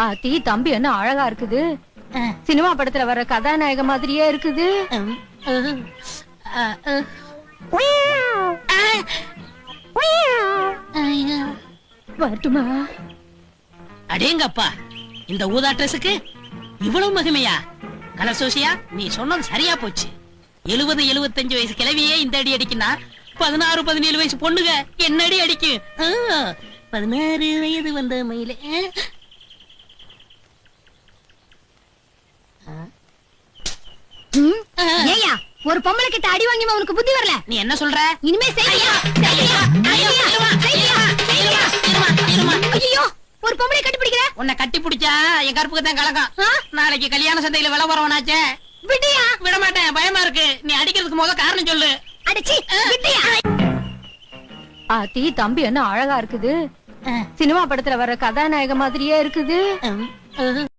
ஆத்தி தம்பி என்ன அழகா இருக்குது. சினிமா படத்துல வர்ற கதாநாயக மாதிரியே இருக்குது. வரட்டுமா? அடேங்கப்பா, இந்த ஊதா ட்ரெஸ்ஸுக்கு இவ்வளவு மகிமையா? கலர் சோசியா, நீ சொன்னது சரியா போச்சு. 70-75 வயசு கிழவியே இந்த அடி அடிக்குன்னா 16-17 வயசு பொண்ணுங்க என்ன அடி அடிக்கும்? 16 வயது வந்த மயிலே. ஏயா ஒரு பொம்பளை கிட்ட அடி வாங்கி உனக்கு புத்தி வரல? நீ என்ன சொல்ற? இனிமே செய்யா. ஐயோ, ஒரு பொம்பளை கட்டி பிடிக்கிற. உன்னை கட்டி பிடிச்சா என் கருப்புக்கு தான் கலக்கம். நாளைக்கு கல்யாண சந்தையில விலை வரவனாச்சே. விட்டியா? விட மாட்டேன், பயமா இருக்கு. நீ அடிக்கிறதுக்கு முதல் காரணம் சொல்லு. அடிச்சி விட்டியா? ஆத்தி தம்பி என்ன அழகா இருக்குது. சினிமா படத்துல வர்ற கதாநாயக மாதிரியே இருக்குது.